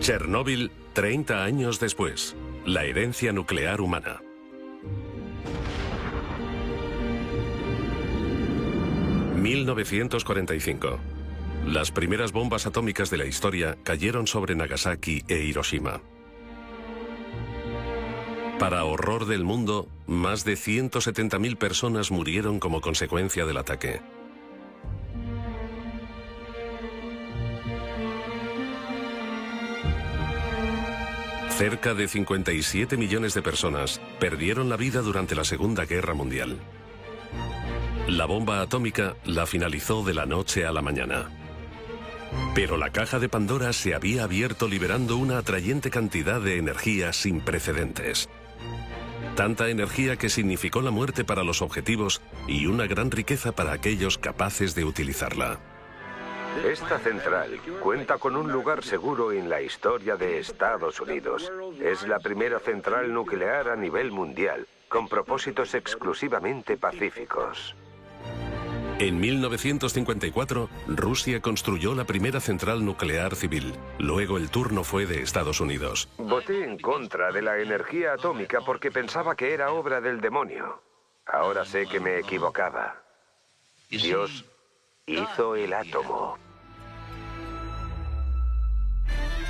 Chernóbil, 30 años después. La herencia nuclear humana. ...1945... Las primeras bombas atómicas de la historia cayeron sobre Nagasaki e Hiroshima. Para horror del mundo, más de 170.000 personas murieron como consecuencia del ataque. Cerca de 57 millones de personas perdieron la vida durante la Segunda Guerra Mundial. La bomba atómica la finalizó de la noche a la mañana. Pero la caja de Pandora se había abierto liberando una atrayente cantidad de energía sin precedentes. Tanta energía que significó la muerte para los objetivos y una gran riqueza para aquellos capaces de utilizarla. Esta central cuenta con un lugar seguro en la historia de Estados Unidos. Es la primera central nuclear a nivel mundial, con propósitos exclusivamente pacíficos. En 1954, Rusia construyó la primera central nuclear civil. Luego el turno fue de Estados Unidos. Voté en contra de la energía atómica porque pensaba que era obra del demonio. Ahora sé que me equivocaba. Dios hizo el átomo.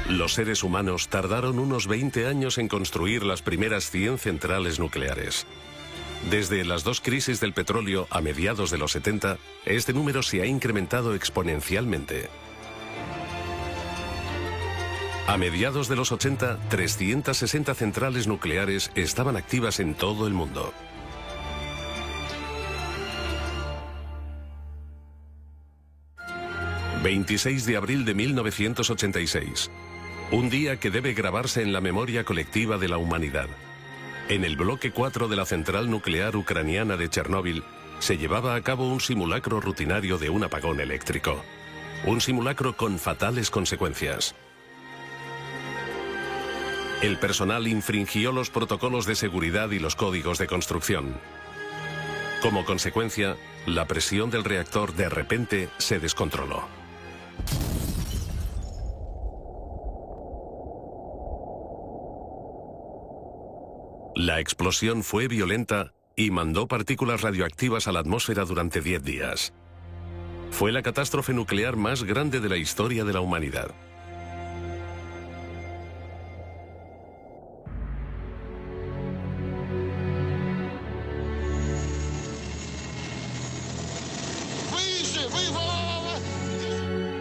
Los seres humanos tardaron unos 20 años en construir las primeras 100 centrales nucleares. Desde las dos crisis del petróleo a mediados de los 70, este número se ha incrementado exponencialmente. A mediados de los 80, 360 centrales nucleares estaban activas en todo el mundo. ...26 de abril de 1986... un día que debe grabarse en la memoria colectiva de la humanidad. En el bloque 4 de la central nuclear ucraniana de Chernóbil se llevaba a cabo un simulacro rutinario de un apagón eléctrico. Un simulacro con fatales consecuencias. El personal infringió los protocolos de seguridad y los códigos de construcción. Como consecuencia, la presión del reactor de repente se descontroló. La explosión fue violenta y mandó partículas radioactivas a la atmósfera durante 10 días. Fue la catástrofe nuclear más grande de la historia de la humanidad.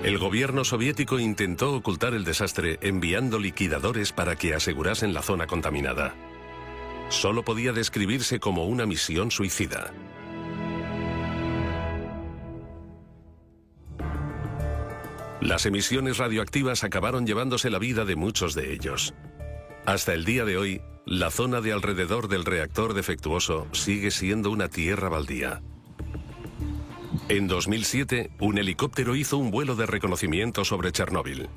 El gobierno soviético intentó ocultar el desastre enviando liquidadores para que asegurasen la zona contaminada. Solo podía describirse como una misión suicida. Las emisiones radioactivas acabaron llevándose la vida de muchos de ellos. Hasta el día de hoy, la zona de alrededor del reactor defectuoso sigue siendo una tierra baldía. En 2007, un helicóptero hizo un vuelo de reconocimiento sobre Chernóbil.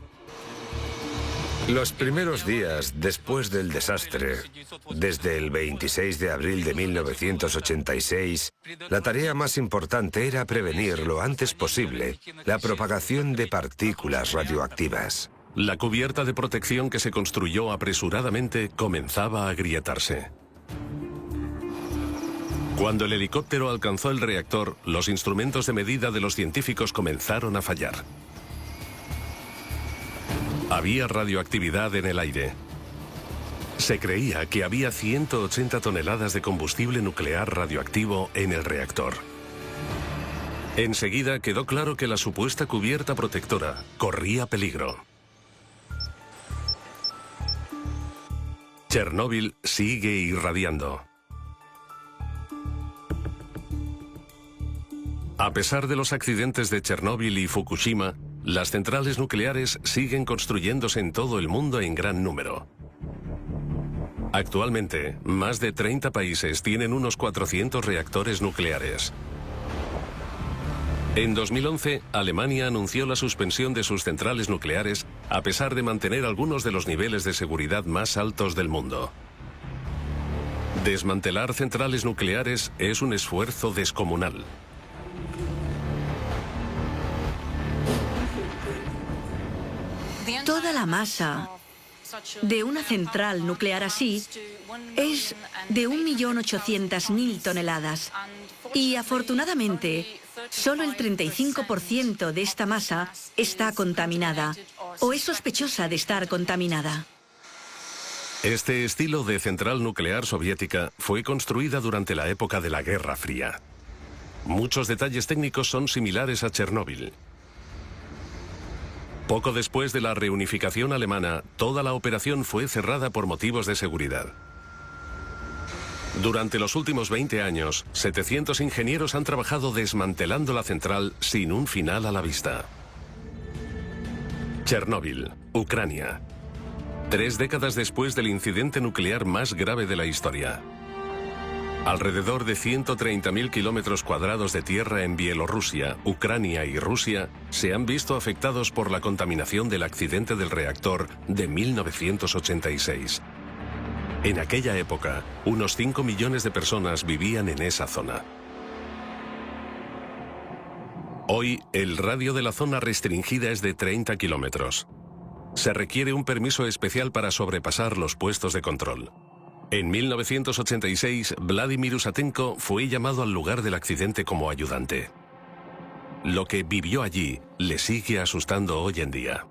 Los primeros días después del desastre, desde el 26 de abril de 1986, la tarea más importante era prevenir lo antes posible la propagación de partículas radioactivas. La cubierta de protección que se construyó apresuradamente comenzaba a agrietarse. Cuando el helicóptero alcanzó el reactor, los instrumentos de medida de los científicos comenzaron a fallar. Había radioactividad en el aire. Se creía que había 180 toneladas de combustible nuclear radioactivo en el reactor. Enseguida quedó claro que la supuesta cubierta protectora corría peligro. Chernóbil sigue irradiando. A pesar de los accidentes de Chernóbil y Fukushima, las centrales nucleares siguen construyéndose en todo el mundo en gran número. Actualmente, más de 30 países tienen unos 400 reactores nucleares. En 2011, Alemania anunció la suspensión de sus centrales nucleares a pesar de mantener algunos de los niveles de seguridad más altos del mundo. Desmantelar centrales nucleares es un esfuerzo descomunal. Toda la masa de una central nuclear así es de 1.800.000 toneladas. Y afortunadamente, solo el 35% de esta masa está contaminada o es sospechosa de estar contaminada. Este estilo de central nuclear soviética fue construida durante la época de la Guerra Fría. Muchos detalles técnicos son similares a Chernóbil. Poco después de la reunificación alemana, toda la operación fue cerrada por motivos de seguridad. Durante los últimos 20 años, 700 ingenieros han trabajado desmantelando la central sin un final a la vista. Chernóbil, Ucrania. 3 décadas después del incidente nuclear más grave de la historia. Alrededor de 130.000 kilómetros cuadrados de tierra en Bielorrusia, Ucrania y Rusia se han visto afectados por la contaminación del accidente del reactor de 1986. En aquella época, unos 5 millones de personas vivían en esa zona. Hoy, el radio de la zona restringida es de 30 kilómetros. Se requiere un permiso especial para sobrepasar los puestos de control. En 1986, Vladimir Usatenko fue llamado al lugar del accidente como ayudante. Lo que vivió allí le sigue asustando hoy en día.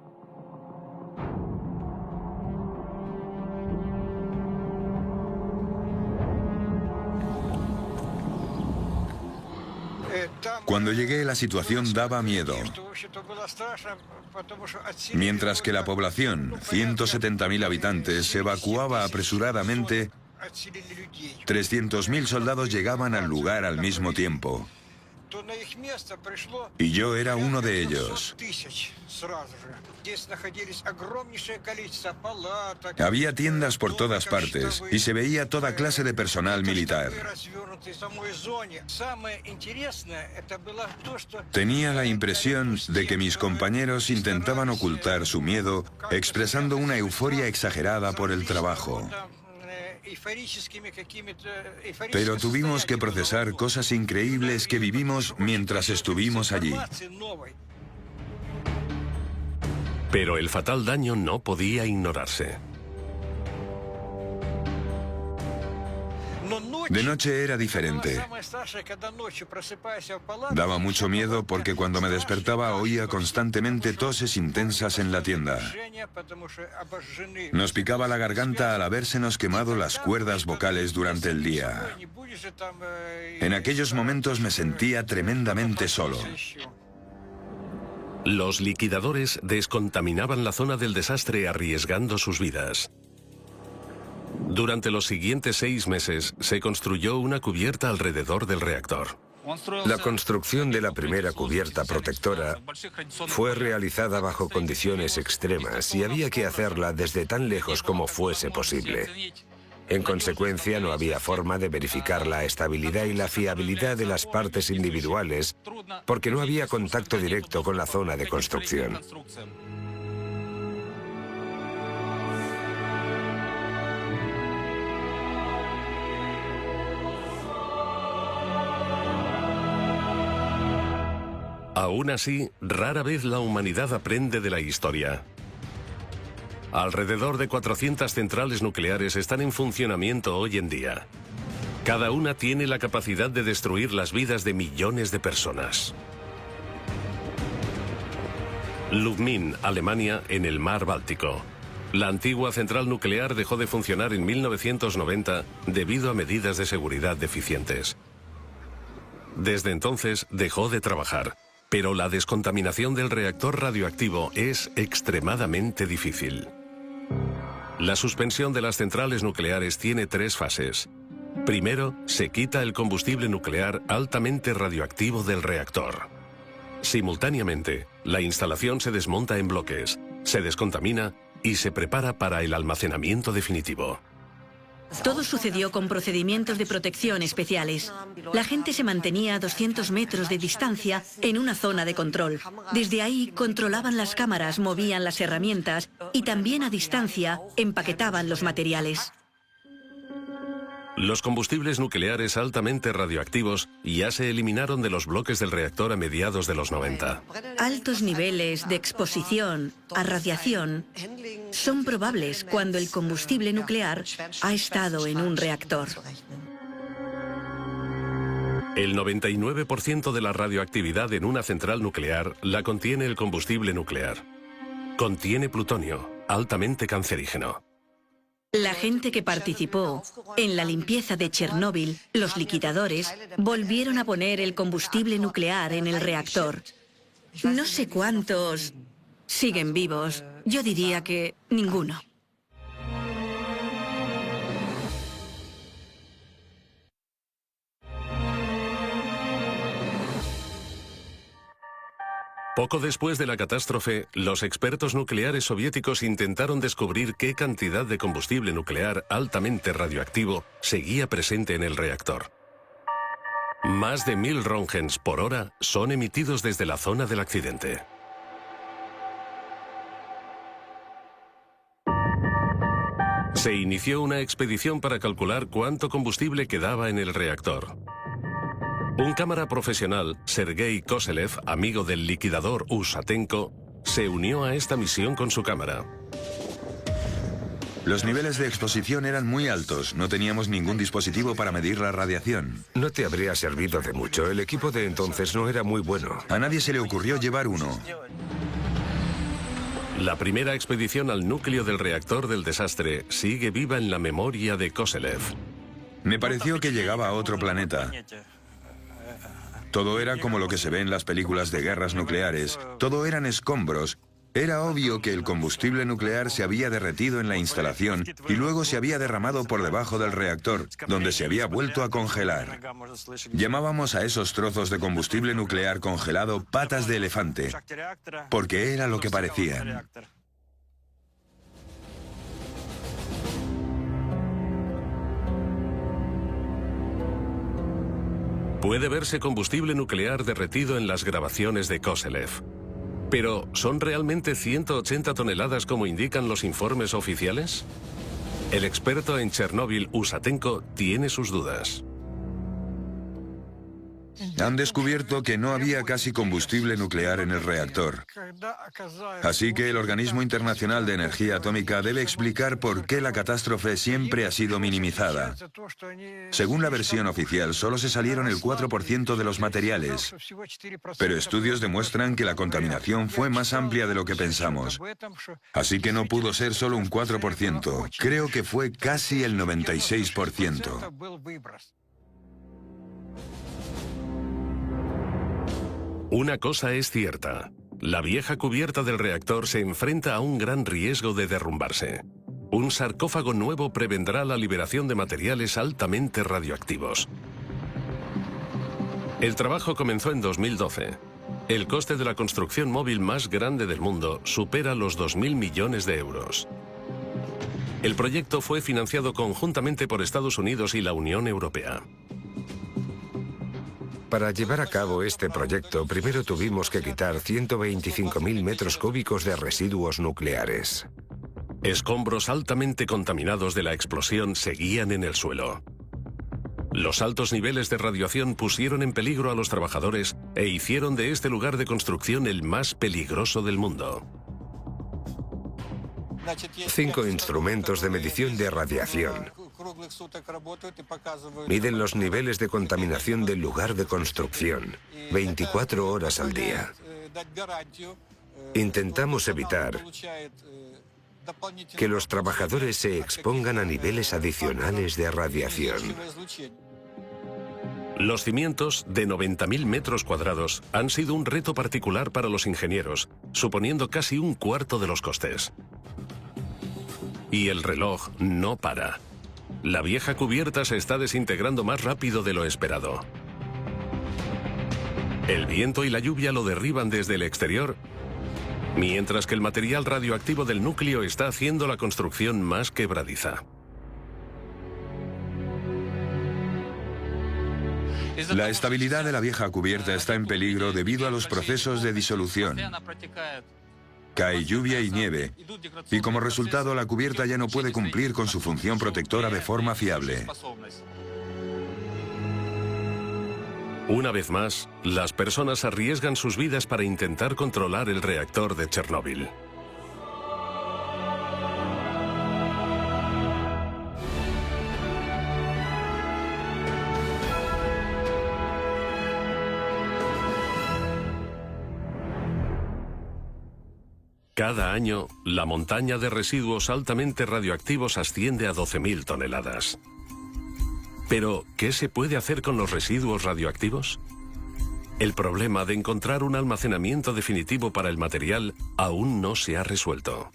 Cuando llegué, la situación daba miedo. Mientras que la población, 170.000 habitantes, se evacuaba apresuradamente, 300.000 soldados llegaban al lugar al mismo tiempo. Y yo era uno de ellos. Había tiendas por todas partes y se veía toda clase de personal militar. Tenía la impresión de que mis compañeros intentaban ocultar su miedo, expresando una euforia exagerada por el trabajo. Pero tuvimos que procesar cosas increíbles que vivimos mientras estuvimos allí. Pero el fatal daño no podía ignorarse. De noche era diferente. Daba mucho miedo porque cuando me despertaba oía constantemente toses intensas en la tienda. Nos picaba la garganta al habérsenos quemado las cuerdas vocales durante el día. En aquellos momentos me sentía tremendamente solo. Los liquidadores descontaminaban la zona del desastre arriesgando sus vidas. Durante los siguientes 6 meses se construyó una cubierta alrededor del reactor. La construcción de la primera cubierta protectora fue realizada bajo condiciones extremas y había que hacerla desde tan lejos como fuese posible. En consecuencia, no había forma de verificar la estabilidad y la fiabilidad de las partes individuales porque no había contacto directo con la zona de construcción. Aún así, rara vez la humanidad aprende de la historia. Alrededor de 400 centrales nucleares están en funcionamiento hoy en día. Cada una tiene la capacidad de destruir las vidas de millones de personas. Lubmin, Alemania, en el mar Báltico. La antigua central nuclear dejó de funcionar en 1990 debido a medidas de seguridad deficientes. Desde entonces dejó de trabajar. Pero la descontaminación del reactor radioactivo es extremadamente difícil. La suspensión de las centrales nucleares tiene 3 fases. Primero, se quita el combustible nuclear altamente radioactivo del reactor. Simultáneamente, la instalación se desmonta en bloques, se descontamina y se prepara para el almacenamiento definitivo. Todo sucedió con procedimientos de protección especiales. La gente se mantenía a 200 metros de distancia en una zona de control. Desde ahí controlaban las cámaras, movían las herramientas y también a distancia empaquetaban los materiales. Los combustibles nucleares altamente radioactivos ya se eliminaron de los bloques del reactor a mediados de los 90. Altos niveles de exposición a radiación son probables cuando el combustible nuclear ha estado en un reactor. El 99% de la radioactividad en una central nuclear la contiene el combustible nuclear. Contiene plutonio, altamente cancerígeno. La gente que participó en la limpieza de Chernóbil, los liquidadores, volvieron a poner el combustible nuclear en el reactor. No sé cuántos siguen vivos. Yo diría que ninguno. Poco después de la catástrofe, los expertos nucleares soviéticos intentaron descubrir qué cantidad de combustible nuclear altamente radioactivo seguía presente en el reactor. Más de 1000 róntgens por hora son emitidos desde la zona del accidente. Se inició una expedición para calcular cuánto combustible quedaba en el reactor. Un cámara profesional, Sergei Koselev, amigo del liquidador Usatenko, se unió a esta misión con su cámara. Los niveles de exposición eran muy altos. No teníamos ningún dispositivo para medir la radiación. No te habría servido de mucho. El equipo de entonces no era muy bueno. A nadie se le ocurrió llevar uno. La primera expedición al núcleo del reactor del desastre sigue viva en la memoria de Koselev. Me pareció que llegaba a otro planeta. Todo era como lo que se ve en las películas de guerras nucleares. Todo eran escombros. Era obvio que el combustible nuclear se había derretido en la instalación y luego se había derramado por debajo del reactor, donde se había vuelto a congelar. Llamábamos a esos trozos de combustible nuclear congelado patas de elefante, porque era lo que parecían. Puede verse combustible nuclear derretido en las grabaciones de Koselev. Pero, ¿son realmente 180 toneladas como indican los informes oficiales? El experto en Chernóbil, Usatenko, tiene sus dudas. Han descubierto que no había casi combustible nuclear en el reactor. Así que el Organismo Internacional de Energía Atómica debe explicar por qué la catástrofe siempre ha sido minimizada. Según la versión oficial, solo se salieron el 4% de los materiales. Pero estudios demuestran que la contaminación fue más amplia de lo que pensamos. Así que no pudo ser solo un 4%. Creo que fue casi el 96%. Una cosa es cierta. La vieja cubierta del reactor se enfrenta a un gran riesgo de derrumbarse. Un sarcófago nuevo prevendrá la liberación de materiales altamente radioactivos. El trabajo comenzó en 2012. El coste de la construcción móvil más grande del mundo supera los 2.000 millones de euros. El proyecto fue financiado conjuntamente por Estados Unidos y la Unión Europea. Para llevar a cabo este proyecto, primero tuvimos que quitar 125.000 metros cúbicos de residuos nucleares. Escombros altamente contaminados de la explosión seguían en el suelo. Los altos niveles de radiación pusieron en peligro a los trabajadores e hicieron de este lugar de construcción el más peligroso del mundo. 5 instrumentos de medición de radiación miden los niveles de contaminación del lugar de construcción, 24 horas al día. Intentamos evitar que los trabajadores se expongan a niveles adicionales de radiación. Los cimientos, de 90.000 metros cuadrados, han sido un reto particular para los ingenieros, suponiendo casi un cuarto de los costes. Y el reloj no para. La vieja cubierta se está desintegrando más rápido de lo esperado. El viento y la lluvia lo derriban desde el exterior, mientras que el material radioactivo del núcleo está haciendo la construcción más quebradiza. La estabilidad de la vieja cubierta está en peligro debido a los procesos de disolución. cae lluvia y nieve, y como resultado la cubierta ya no puede cumplir con su función protectora de forma fiable. Una vez más, las personas arriesgan sus vidas para intentar controlar el reactor de Chernóbil. Cada año, la montaña de residuos altamente radioactivos asciende a 12.000 toneladas. Pero, ¿qué se puede hacer con los residuos radioactivos? El problema de encontrar un almacenamiento definitivo para el material aún no se ha resuelto.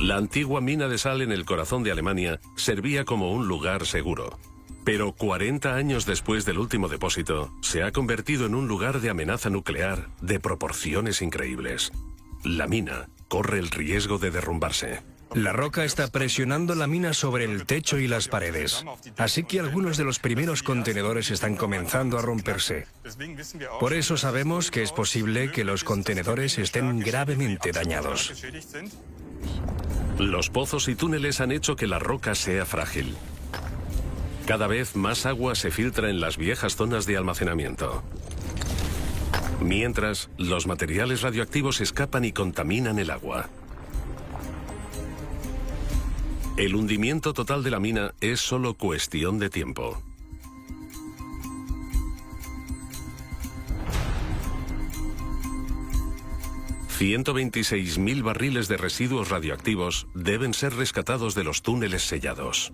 La antigua mina de sal en el corazón de Alemania servía como un lugar seguro. Pero 40 años después del último depósito, se ha convertido en un lugar de amenaza nuclear de proporciones increíbles. La mina corre el riesgo de derrumbarse. La roca está presionando la mina sobre el techo y las paredes, así que algunos de los primeros contenedores están comenzando a romperse. Por eso sabemos que es posible que los contenedores estén gravemente dañados. Los pozos y túneles han hecho que la roca sea frágil. Cada vez más agua se filtra en las viejas zonas de almacenamiento. Mientras, los materiales radioactivos escapan y contaminan el agua. El hundimiento total de la mina es solo cuestión de tiempo. $126.000 barriles de residuos radioactivos deben ser rescatados de los túneles sellados.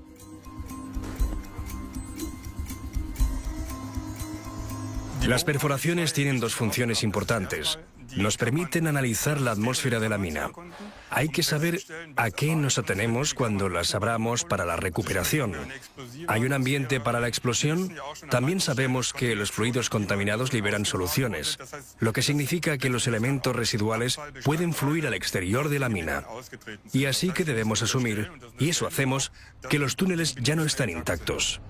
Las perforaciones tienen dos funciones importantes. Nos permiten analizar la atmósfera de la mina. Hay que saber a qué nos atenemos cuando las abramos para la recuperación. ¿Hay un ambiente para la explosión? También sabemos que los fluidos contaminados liberan soluciones, lo que significa que los elementos residuales pueden fluir al exterior de la mina. Y así que debemos asumir, y eso hacemos, que los túneles ya no están intactos.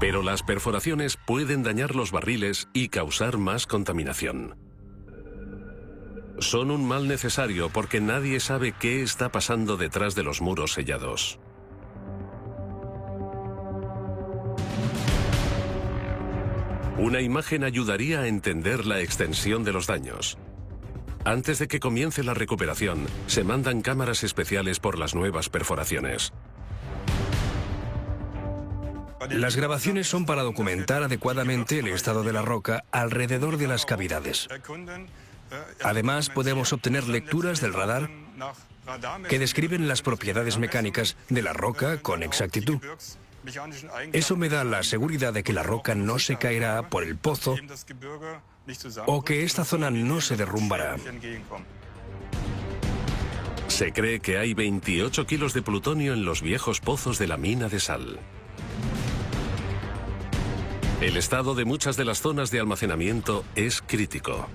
Pero las perforaciones pueden dañar los barriles y causar más contaminación. Son un mal necesario porque nadie sabe qué está pasando detrás de los muros sellados. Una imagen ayudaría a entender la extensión de los daños. Antes de que comience la recuperación, se mandan cámaras especiales por las nuevas perforaciones. Las grabaciones son para documentar adecuadamente el estado de la roca alrededor de las cavidades. Además, podemos obtener lecturas del radar que describen las propiedades mecánicas de la roca con exactitud. Eso me da la seguridad de que la roca no se caerá por el pozo o que esta zona no se derrumbará. Se cree que hay 28 kilos de plutonio en los viejos pozos de la mina de sal. El estado de muchas de las zonas de almacenamiento es crítico.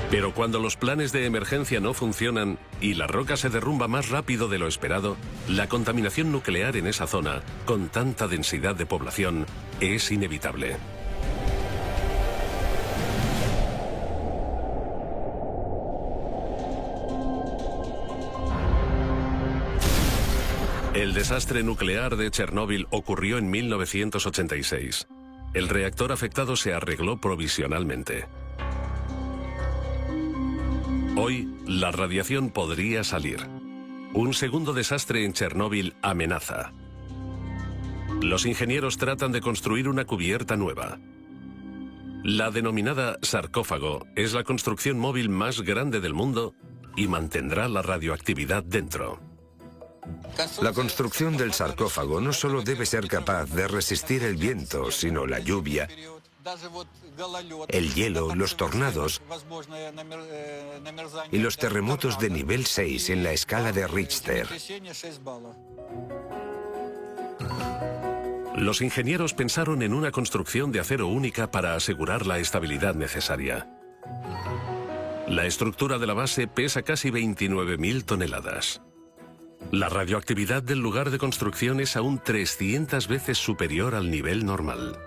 Pero cuando los planes de emergencia no funcionan y la roca se derrumba más rápido de lo esperado, la contaminación nuclear en esa zona, con tanta densidad de población, es inevitable. El desastre nuclear de Chernóbil ocurrió en 1986. El reactor afectado se arregló provisionalmente. Hoy, la radiación podría salir. Un segundo desastre en Chernóbil amenaza. Los ingenieros tratan de construir una cubierta nueva. La denominada sarcófago es la construcción móvil más grande del mundo y mantendrá la radioactividad dentro. La construcción del sarcófago no solo debe ser capaz de resistir el viento, sino la lluvia, el hielo, los tornados y los terremotos de nivel 6 en la escala de Richter. Los ingenieros pensaron en una construcción de acero única para asegurar la estabilidad necesaria. La estructura de la base pesa casi 29.000 toneladas. La radioactividad del lugar de construcción es aún 300 veces superior al nivel normal.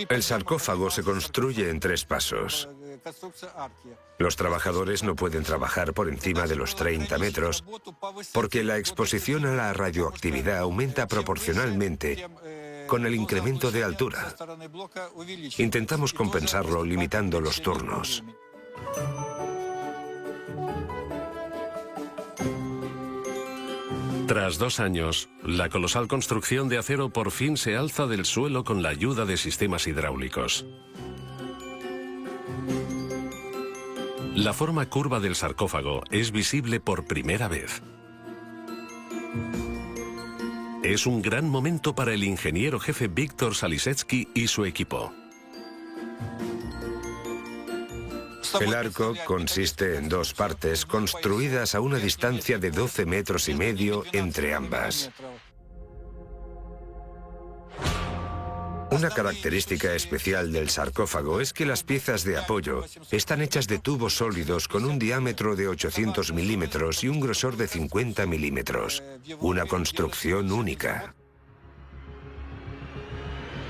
El sarcófago se construye en 3 pasos. Los trabajadores no pueden trabajar por encima de los 30 metros porque la exposición a la radioactividad aumenta proporcionalmente con el incremento de altura. Intentamos compensarlo limitando los turnos. Tras 2 años, la colosal construcción de acero por fin se alza del suelo con la ayuda de sistemas hidráulicos. La forma curva del sarcófago es visible por primera vez. Es un gran momento para el ingeniero jefe Víctor Salisetsky y su equipo. El arco consiste en 2 partes construidas a una distancia de 12,5 metros entre ambas. Una característica especial del sarcófago es que las piezas de apoyo están hechas de tubos sólidos con un diámetro de 800 milímetros y un grosor de 50 milímetros. Una construcción única.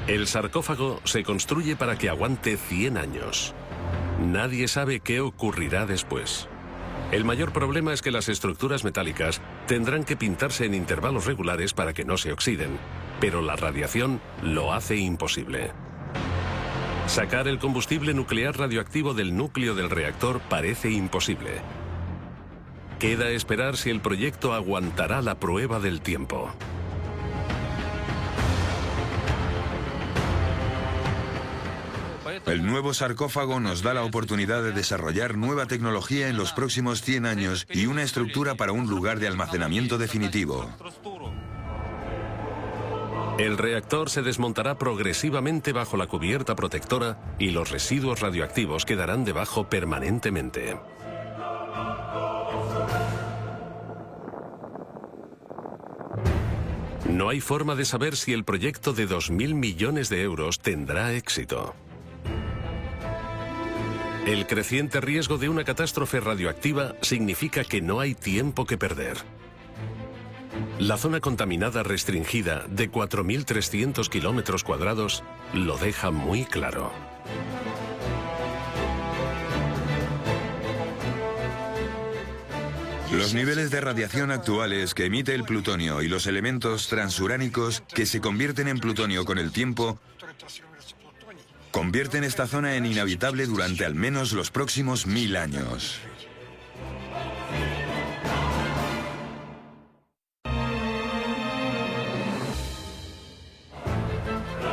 El sarcófago se construye para que aguante 100 años. Nadie sabe qué ocurrirá después. El mayor problema es que las estructuras metálicas tendrán que pintarse en intervalos regulares para que no se oxiden, pero la radiación lo hace imposible. Sacar el combustible nuclear radioactivo del núcleo del reactor parece imposible. Queda esperar si el proyecto aguantará la prueba del tiempo. El nuevo sarcófago nos da la oportunidad de desarrollar nueva tecnología en los próximos 100 años y una estructura para un lugar de almacenamiento definitivo. El reactor se desmontará progresivamente bajo la cubierta protectora y los residuos radioactivos quedarán debajo permanentemente. No hay forma de saber si el proyecto de 2.000 millones de euros tendrá éxito. El creciente riesgo de una catástrofe radioactiva significa que no hay tiempo que perder. La zona contaminada restringida de 4.300 kilómetros cuadrados lo deja muy claro. Los niveles de radiación actuales que emite el plutonio y los elementos transuránicos que se convierten en plutonio con el tiempo convierten esta zona en inhabitable durante al menos los próximos 1000 años.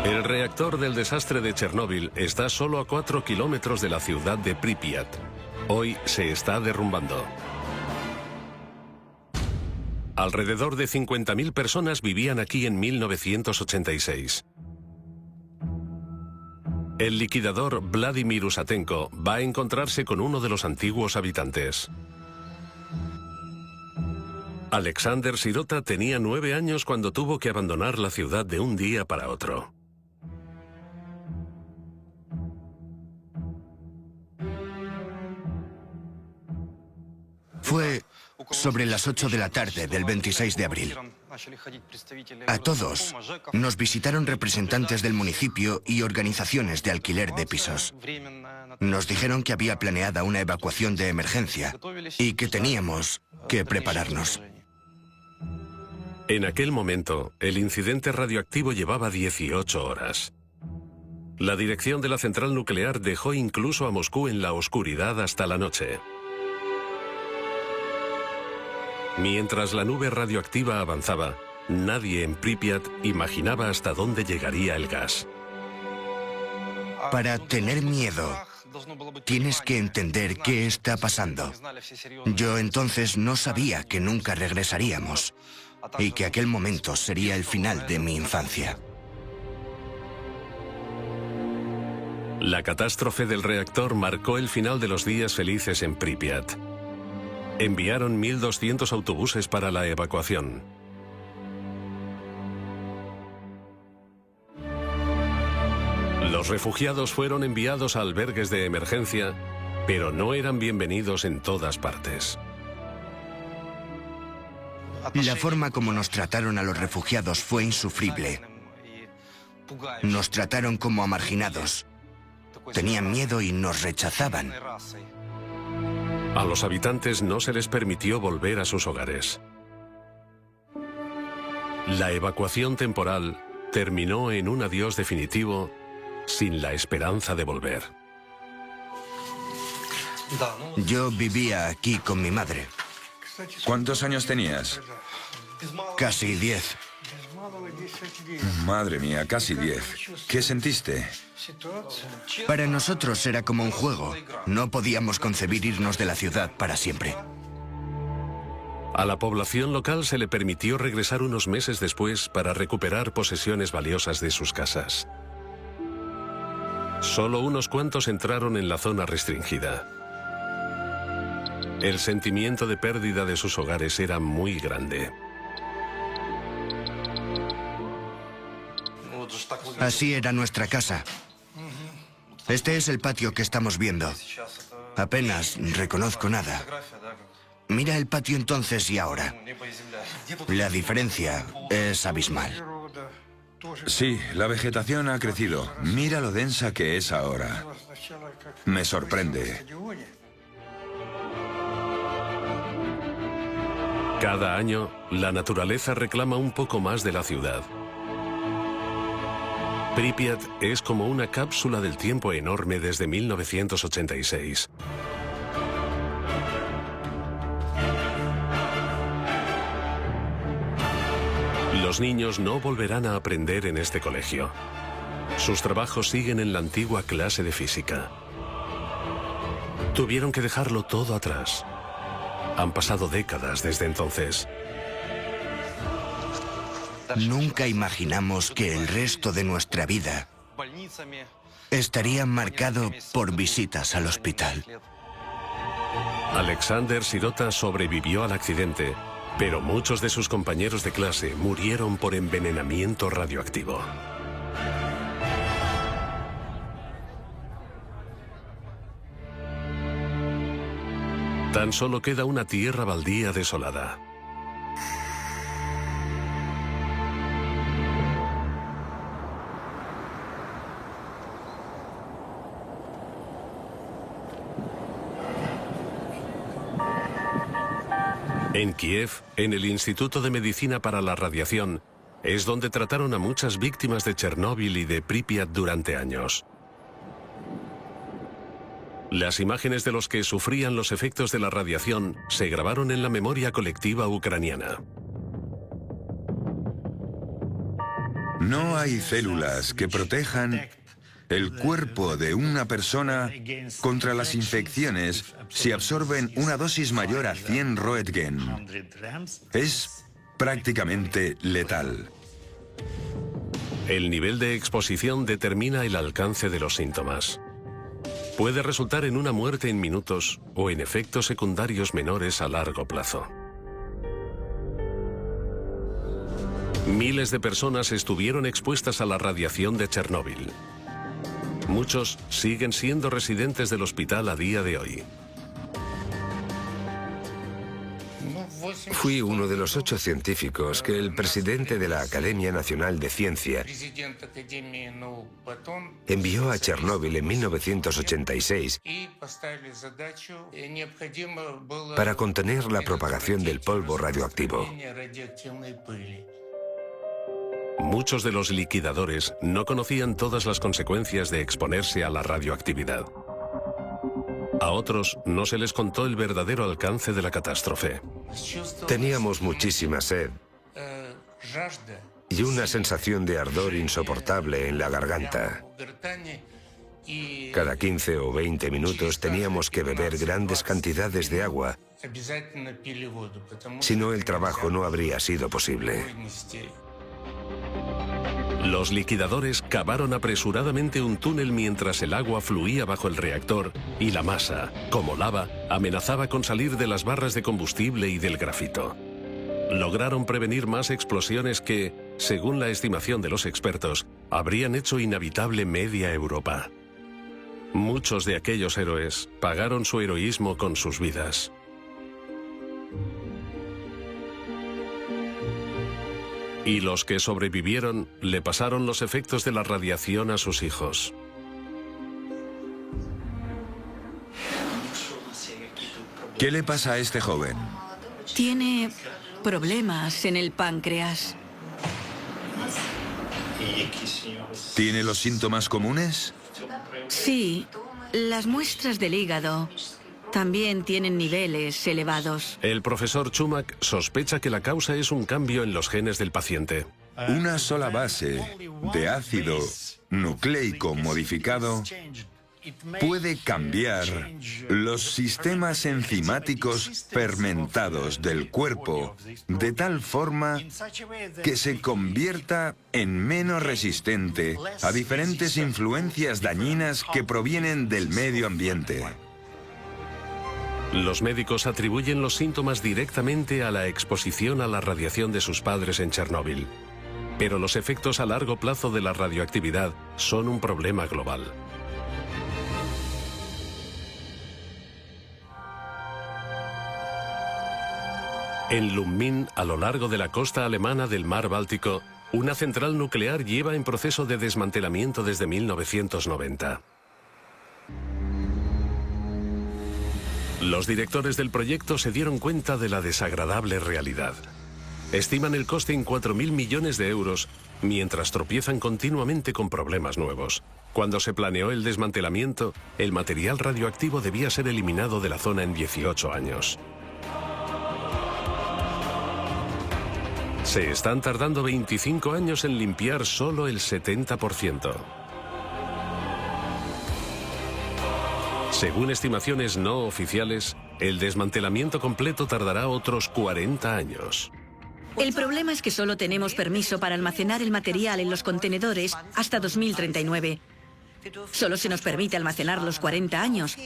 El reactor del desastre de Chernóbil está solo a 4 kilómetros de la ciudad de Pripyat. Hoy se está derrumbando. Alrededor de 50.000 personas vivían aquí en 1986. El liquidador Vladimir Usatenko va a encontrarse con uno de los antiguos habitantes. Alexander Sirota tenía 9 años cuando tuvo que abandonar la ciudad de un día para otro. Fue sobre las 8 de la tarde del 26 de abril. A todos nos visitaron representantes del municipio y organizaciones de alquiler de pisos. Nos dijeron que había planeada una evacuación de emergencia y que teníamos que prepararnos. En aquel momento, el incidente radioactivo llevaba 18 horas. La dirección de la central nuclear dejó incluso a Moscú en la oscuridad hasta la noche. Mientras la nube radioactiva avanzaba, nadie en Pripyat imaginaba hasta dónde llegaría el gas. Para tener miedo, tienes que entender qué está pasando. Yo entonces no sabía que nunca regresaríamos y que aquel momento sería el final de mi infancia. La catástrofe del reactor marcó el final de los días felices en Pripyat. Enviaron 1.200 autobuses para la evacuación. Los refugiados fueron enviados a albergues de emergencia, pero no eran bienvenidos en todas partes. La forma como nos trataron a los refugiados fue insufrible. Nos trataron como a marginados. Tenían miedo y nos rechazaban. A los habitantes no se les permitió volver a sus hogares. La evacuación temporal terminó en un adiós definitivo sin la esperanza de volver. Yo vivía aquí con mi madre. ¿Cuántos años tenías? Casi 10. Madre mía, casi 10. ¿Qué sentiste? Para nosotros era como un juego. No podíamos concebir irnos de la ciudad para siempre. A la población local se le permitió regresar unos meses después para recuperar posesiones valiosas de sus casas. Solo unos cuantos entraron en la zona restringida. El sentimiento de pérdida de sus hogares era muy grande. Así era nuestra casa. Este es el patio que estamos viendo. Apenas reconozco nada. Mira el patio entonces y ahora. La diferencia es abismal. Sí, la vegetación ha crecido. Mira lo densa que es ahora. Me sorprende. Cada año, la naturaleza reclama un poco más de la ciudad. Pripyat es como una cápsula del tiempo enorme desde 1986. Los niños no volverán a aprender en este colegio. Sus trabajos siguen en la antigua clase de física. Tuvieron que dejarlo todo atrás. Han pasado décadas desde entonces. Nunca imaginamos que el resto de nuestra vida estaría marcado por visitas al hospital. Alexander Sirota sobrevivió al accidente, pero muchos de sus compañeros de clase murieron por envenenamiento radioactivo. Tan solo queda una tierra baldía desolada. En Kiev, en el Instituto de Medicina para la Radiación, es donde trataron a muchas víctimas de Chernóbil y de Pripyat durante años. Las imágenes de los que sufrían los efectos de la radiación se grabaron en la memoria colectiva ucraniana. No hay células que protejan el cuerpo de una persona contra las infecciones si absorben una dosis mayor a 100 Roentgen. Es prácticamente letal. El nivel de exposición determina el alcance de los síntomas. Puede resultar en una muerte en minutos o en efectos secundarios menores a largo plazo. Miles de personas estuvieron expuestas a la radiación de Chernóbil. Muchos siguen siendo residentes del hospital a día de hoy. Fui uno de los 8 científicos que el presidente de la Academia Nacional de Ciencia envió a Chernóbil en 1986 para contener la propagación del polvo radioactivo. Muchos de los liquidadores no conocían todas las consecuencias de exponerse a la radioactividad. A otros no se les contó el verdadero alcance de la catástrofe. Teníamos muchísima sed y una sensación de ardor insoportable en la garganta. Cada 15 o 20 minutos teníamos que beber grandes cantidades de agua, si no el trabajo no habría sido posible. Los liquidadores cavaron apresuradamente un túnel mientras el agua fluía bajo el reactor y la masa, como lava, amenazaba con salir de las barras de combustible y del grafito. Lograron prevenir más explosiones que, según la estimación de los expertos, habrían hecho inhabitable media Europa. Muchos de aquellos héroes pagaron su heroísmo con sus vidas. Y los que sobrevivieron le pasaron los efectos de la radiación a sus hijos. ¿Qué le pasa a este joven? Tiene problemas en el páncreas. ¿Tiene los síntomas comunes? Sí, las muestras del hígado también tienen niveles elevados. El profesor Chumak sospecha que la causa es un cambio en los genes del paciente. Una sola base de ácido nucleico modificado puede cambiar los sistemas enzimáticos fermentados del cuerpo de tal forma que se convierta en menos resistente a diferentes influencias dañinas que provienen del medio ambiente. Los médicos atribuyen los síntomas directamente a la exposición a la radiación de sus padres en Chernóbil. Pero los efectos a largo plazo de la radioactividad son un problema global. En Lubmin, a lo largo de la costa alemana del mar Báltico, una central nuclear lleva en proceso de desmantelamiento desde 1990. Los directores del proyecto se dieron cuenta de la desagradable realidad. Estiman el coste en 4.000 millones de euros, mientras tropiezan continuamente con problemas nuevos. Cuando se planeó el desmantelamiento, el material radioactivo debía ser eliminado de la zona en 18 años. Se están tardando 25 años en limpiar solo el 70%. Según estimaciones no oficiales, el desmantelamiento completo tardará otros 40 años. El problema es que solo tenemos permiso para almacenar el material en los contenedores hasta 2039. Solo se nos permite almacenar los 40 años.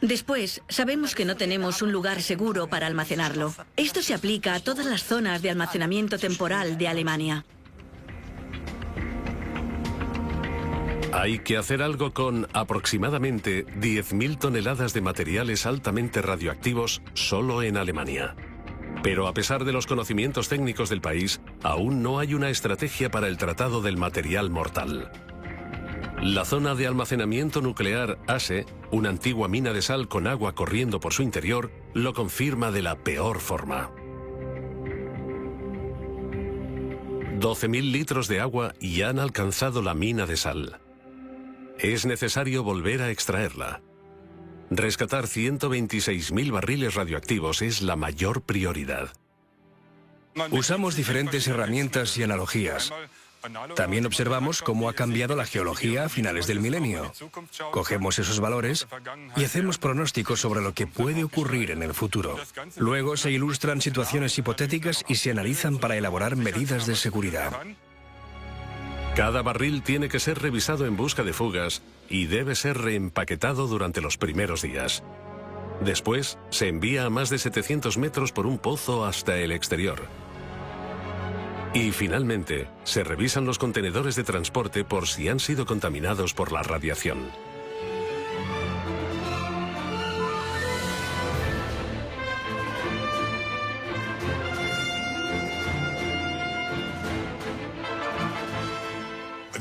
Después, sabemos que no tenemos un lugar seguro para almacenarlo. Esto se aplica a todas las zonas de almacenamiento temporal de Alemania. Hay que hacer algo con aproximadamente 10.000 toneladas de materiales altamente radioactivos solo en Alemania. Pero a pesar de los conocimientos técnicos del país, aún no hay una estrategia para el tratado del material mortal. La zona de almacenamiento nuclear ASE, una antigua mina de sal con agua corriendo por su interior, lo confirma de la peor forma. 12.000 litros de agua ya han alcanzado la mina de sal. Es necesario volver a extraerla. Rescatar 126.000 barriles radioactivos es la mayor prioridad. Usamos diferentes herramientas y analogías. También observamos cómo ha cambiado la geología a finales del milenio. Cogemos esos valores y hacemos pronósticos sobre lo que puede ocurrir en el futuro. Luego se ilustran situaciones hipotéticas y se analizan para elaborar medidas de seguridad. Cada barril tiene que ser revisado en busca de fugas y debe ser reempaquetado durante los primeros días. Después, se envía a más de 700 metros por un pozo hasta el exterior. Y finalmente, se revisan los contenedores de transporte por si han sido contaminados por la radiación.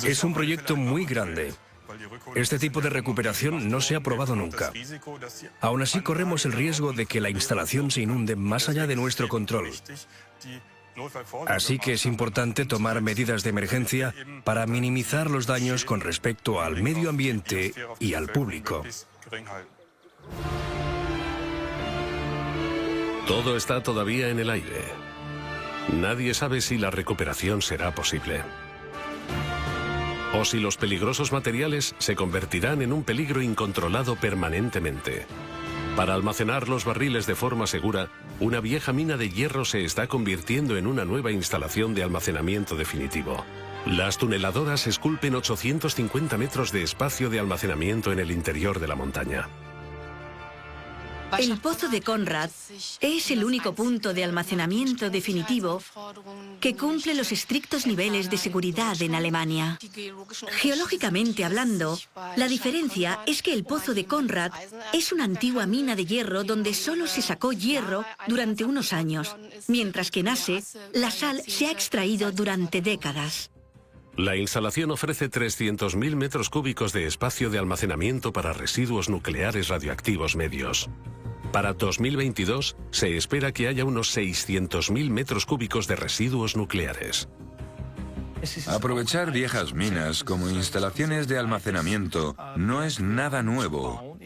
Es un proyecto muy grande. Este tipo de recuperación no se ha probado nunca. Aún así, corremos el riesgo de que la instalación se inunde más allá de nuestro control. Así que es importante tomar medidas de emergencia para minimizar los daños con respecto al medio ambiente y al público. Todo está todavía en el aire. Nadie sabe si la recuperación será posible. O si los peligrosos materiales se convertirán en un peligro incontrolado permanentemente. Para almacenar los barriles de forma segura, una vieja mina de hierro se está convirtiendo en una nueva instalación de almacenamiento definitivo. Las tuneladoras esculpen 850 metros de espacio de almacenamiento en el interior de la montaña. El pozo de Konrad es el único punto de almacenamiento definitivo que cumple los estrictos niveles de seguridad en Alemania. Geológicamente hablando, la diferencia es que el pozo de Konrad es una antigua mina de hierro donde solo se sacó hierro durante unos años, mientras que en Asse la sal se ha extraído durante décadas. La instalación ofrece 300.000 metros cúbicos de espacio de almacenamiento para residuos nucleares radioactivos medios. Para 2022 se espera que haya unos 600.000 metros cúbicos de residuos nucleares. Aprovechar viejas minas como instalaciones de almacenamiento no es nada nuevo.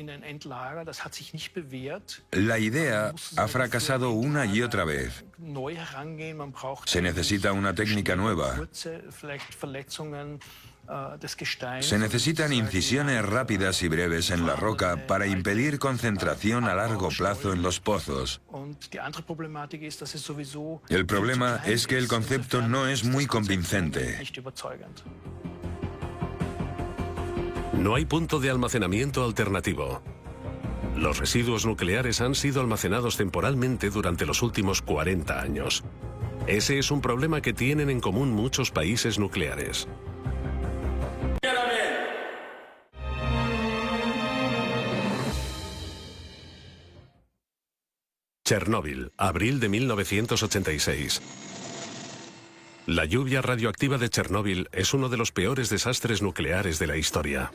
La idea ha fracasado una y otra vez. Se necesita una técnica nueva. Se necesitan incisiones rápidas y breves en la roca para impedir concentración a largo plazo en los pozos. El problema es que el concepto no es muy convincente. No hay punto de almacenamiento alternativo. Los residuos nucleares han sido almacenados temporalmente durante los últimos 40 años. Ese es un problema que tienen en común muchos países nucleares. Chernóbil, abril de 1986. La lluvia radioactiva de Chernóbil es uno de los peores desastres nucleares de la historia.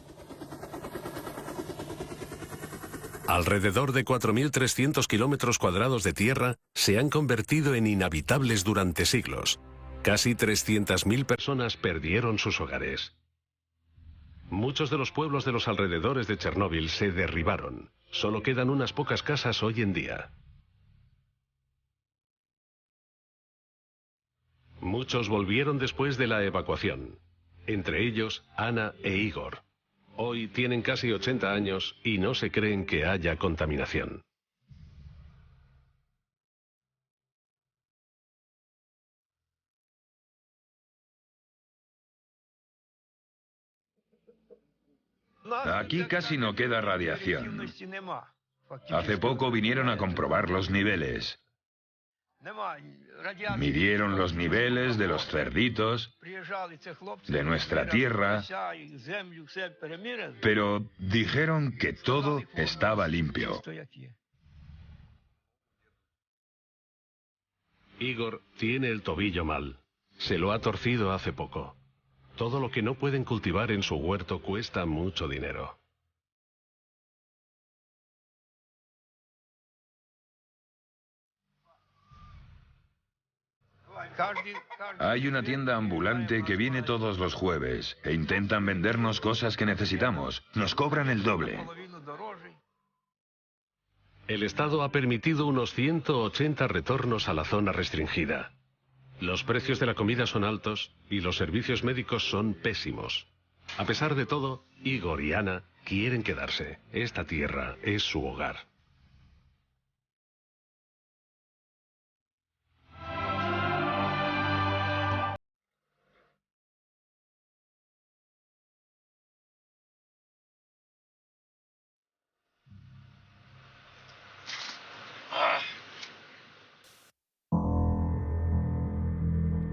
Alrededor de 4.300 kilómetros cuadrados de tierra se han convertido en inhabitables durante siglos. Casi 300.000 personas perdieron sus hogares. Muchos de los pueblos de los alrededores de Chernóbil se derribaron. Solo quedan unas pocas casas hoy en día. Muchos volvieron después de la evacuación, entre ellos Ana e Igor. Hoy tienen casi 80 años y no se creen que haya contaminación. Aquí casi no queda radiación. Hace poco vinieron a comprobar los niveles. Midieron los niveles de los cerditos, de nuestra tierra, pero dijeron que todo estaba limpio. Igor tiene el tobillo mal. Se lo ha torcido hace poco. Todo lo que no pueden cultivar en su huerto cuesta mucho dinero. Hay una tienda ambulante que viene todos los jueves e intentan vendernos cosas que necesitamos. Nos cobran el doble. El Estado ha permitido unos 180 retornos a la zona restringida. Los precios de la comida son altos y los servicios médicos son pésimos. A pesar de todo, Igor y Ana quieren quedarse. Esta tierra es su hogar.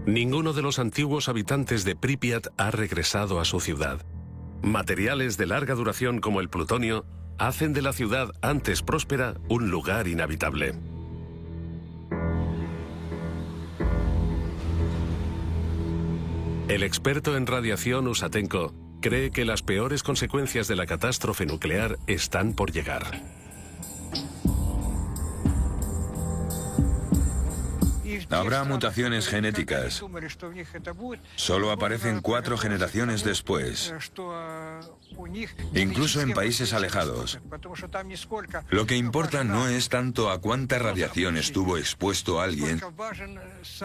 Ninguno de los antiguos habitantes de Pripyat ha regresado a su ciudad. Materiales de larga duración como el plutonio hacen de la ciudad antes próspera un lugar inhabitable. El experto en radiación Usatenko cree que las peores consecuencias de la catástrofe nuclear están por llegar. Habrá mutaciones genéticas. Solo aparecen 4 generaciones después, incluso en países alejados. Lo que importa no es tanto a cuánta radiación estuvo expuesto alguien,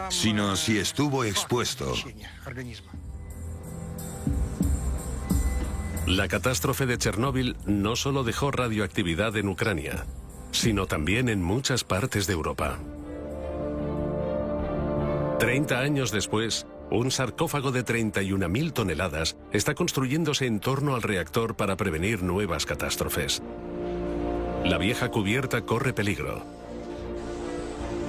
sino si estuvo expuesto. La catástrofe de Chernóbil no solo dejó radioactividad en Ucrania, sino también en muchas partes de Europa. 30 años después, un sarcófago de 31.000 toneladas está construyéndose en torno al reactor para prevenir nuevas catástrofes. La vieja cubierta corre peligro.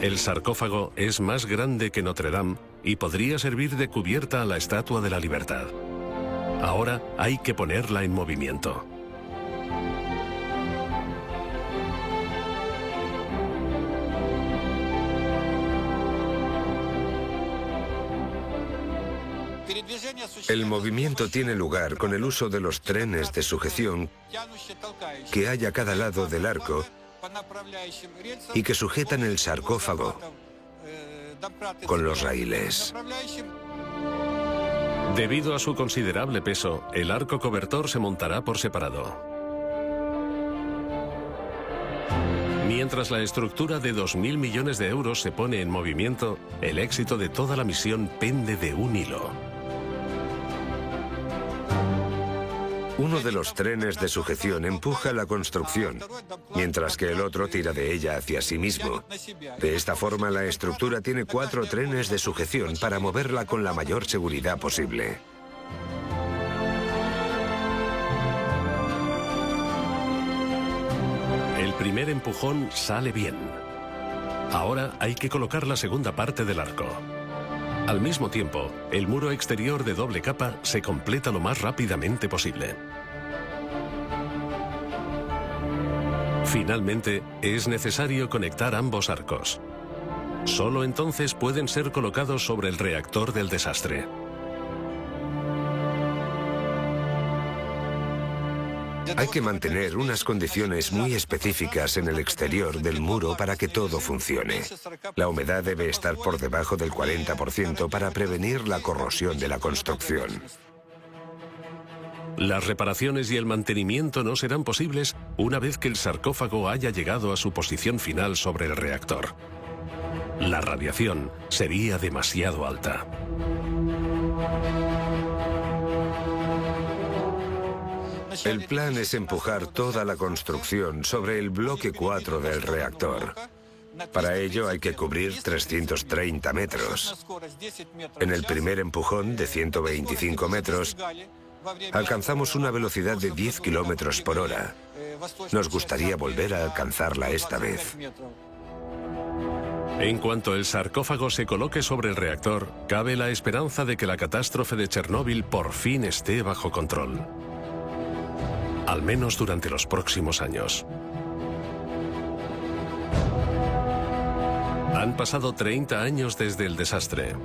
El sarcófago es más grande que Notre Dame y podría servir de cubierta a la Estatua de la Libertad. Ahora hay que ponerla en movimiento. El movimiento tiene lugar con el uso de los trenes de sujeción que hay a cada lado del arco y que sujetan el sarcófago con los raíles. Debido a su considerable peso, el arco cobertor se montará por separado. Mientras la estructura de 2.000 millones de euros se pone en movimiento, el éxito de toda la misión pende de un hilo. Uno de los trenes de sujeción empuja la construcción, mientras que el otro tira de ella hacia sí mismo. De esta forma, la estructura tiene 4 trenes de sujeción para moverla con la mayor seguridad posible. El primer empujón sale bien. Ahora hay que colocar la segunda parte del arco. Al mismo tiempo, el muro exterior de doble capa se completa lo más rápidamente posible. Finalmente, es necesario conectar ambos arcos. Solo entonces pueden ser colocados sobre el reactor del desastre. Hay que mantener unas condiciones muy específicas en el exterior del muro para que todo funcione. La humedad debe estar por debajo del 40% para prevenir la corrosión de la construcción. Las reparaciones y el mantenimiento no serán posibles una vez que el sarcófago haya llegado a su posición final sobre el reactor. La radiación sería demasiado alta. El plan es empujar toda la construcción sobre el bloque 4 del reactor. Para ello hay que cubrir 330 metros. En el primer empujón, de 125 metros, alcanzamos una velocidad de 10 kilómetros por hora. Nos gustaría volver a alcanzarla esta vez. En cuanto el sarcófago se coloque sobre el reactor, cabe la esperanza de que la catástrofe de Chernóbil por fin esté bajo control. Al menos durante los próximos años. Han pasado 30 años desde el desastre.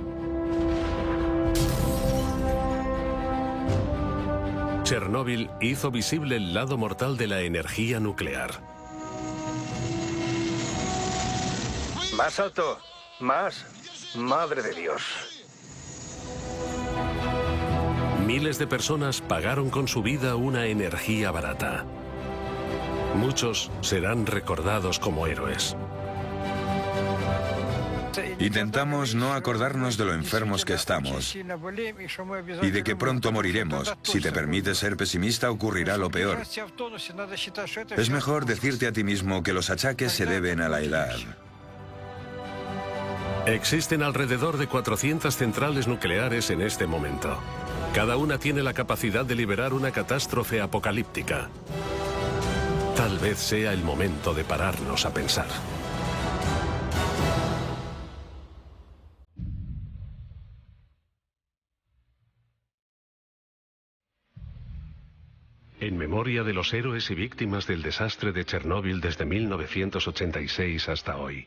Chernóbil hizo visible el lado mortal de la energía nuclear. Más alto, más. Madre de Dios. Miles de personas pagaron con su vida una energía barata. Muchos serán recordados como héroes. Intentamos no acordarnos de lo enfermos que estamos y de que pronto moriremos. Si te permites ser pesimista, ocurrirá lo peor. Es mejor decirte a ti mismo que los achaques se deben a la edad. Existen alrededor de 400 centrales nucleares en este momento. Cada una tiene la capacidad de liberar una catástrofe apocalíptica. Tal vez sea el momento de pararnos a pensar. En memoria de los héroes y víctimas del desastre de Chernóbil desde 1986 hasta hoy.